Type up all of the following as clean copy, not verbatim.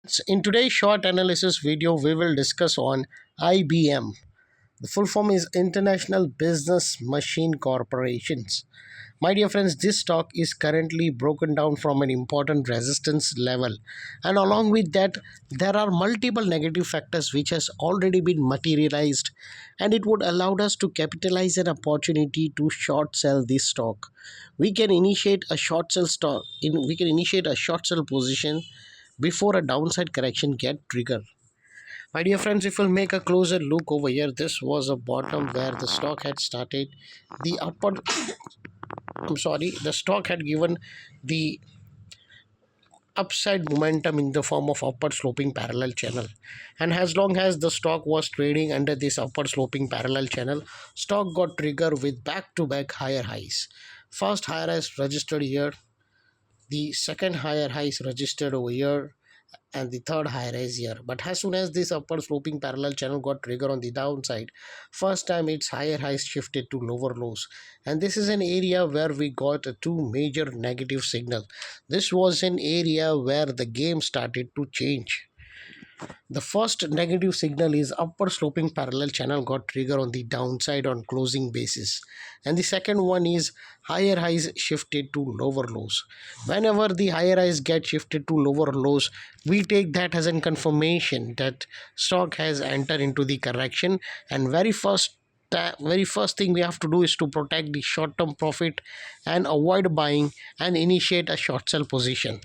So in today's short analysis video, we will discuss on IBM. The full form is International Business Machine Corporations. My dear friends, this stock is currently broken down from an important resistance level, and along with that, there are multiple negative factors which has already been materialized, and it would allow us to capitalize an opportunity to short sell this stock. We can initiate a short sell stock in we can initiate a short sell position before a downside correction get triggered. My dear friends, if we'll make a closer look over here, this was a bottom where the stock had started the upward the stock had given the upside momentum in the form of upward sloping parallel channel, and as long as the stock was trading under this upward sloping parallel channel, stock got triggered with back to back higher highs. First higher highs registered here, the second higher highs registered over here, and the third high rise here. But as soon as this upward sloping parallel channel got trigger on the downside, first time its higher highs shifted to lower lows, and this is an area where we got two major negative signal. This was an area where the game started to change. The first negative signal is upward sloping parallel channel got trigger on the downside on closing basis, and the second one is higher highs shifted to lower lows. Whenever the higher highs get shifted to lower lows, we take that as a confirmation that stock has entered into the correction, and very first thing we have to do is to protect the short term profit and avoid buying and initiate a short sell position.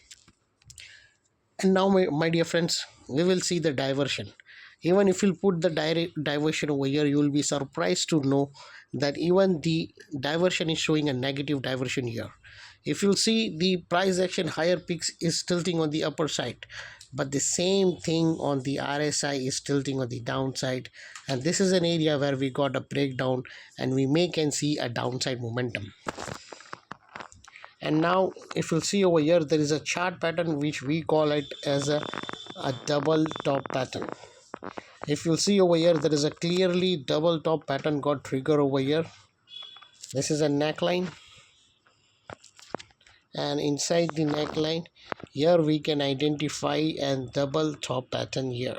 And now, my dear friends, we will see the diversion. Even if you put the diversion over here, you will be surprised to know that even the diversion is showing a negative diversion here. If you'll see, the price action higher peaks is tilting on the upper side, but the same thing on the RSI is tilting on the downside, and this is an area where we got a breakdown and we may can see a downside momentum. And now if you'll see over here, there is a chart pattern which we call it as a double top pattern. If you'll see over here, there is a clearly double top pattern got trigger over here. This is a neckline, and inside the neckline here we can identify a double top pattern here,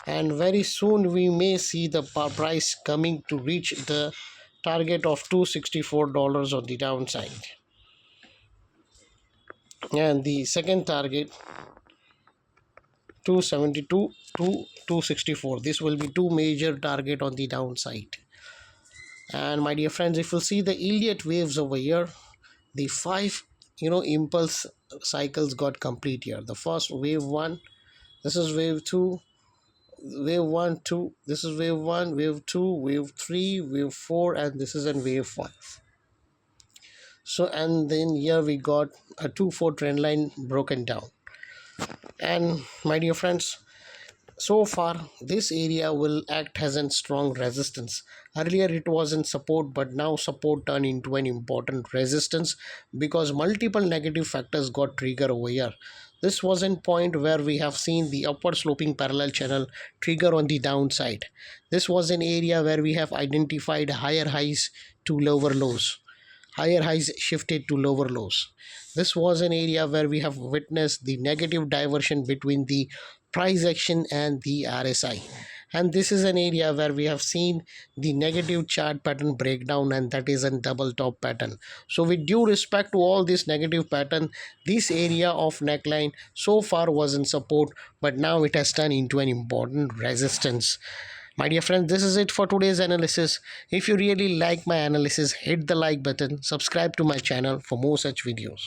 and very soon we may see the price coming to reach the target of $264 on the downside, and the second target 272 to 264. This will be two major target on the downside. And my dear friends, if you see the Elliott waves over here, the five impulse cycles got complete here. The first wave 1, this is wave 2, wave 1 2, this is wave 1, wave 2, wave 3, wave 4, and this is in wave 5. So, and then here we got a 2-4 trend line broken down. And my dear friends, so far this area will act as a strong resistance. Earlier it was in support, but now support turned into an important resistance because multiple negative factors got triggered over here. This was a point where we have seen the upward sloping parallel channel trigger on the downside. This was an area where we have identified higher highs to lower lows. Higher highs shifted to lower lows. This was an area where we have witnessed the negative diversion between the price action and the RSI. And this is an area where we have seen the negative chart pattern breakdown, and that is a double top pattern. So with due respect to all this negative pattern, this area of neckline so far was in support, but now it has turned into an important resistance. My dear friends, this is it for today's analysis. If you really like my analysis, hit the like button, subscribe to my channel for more such videos.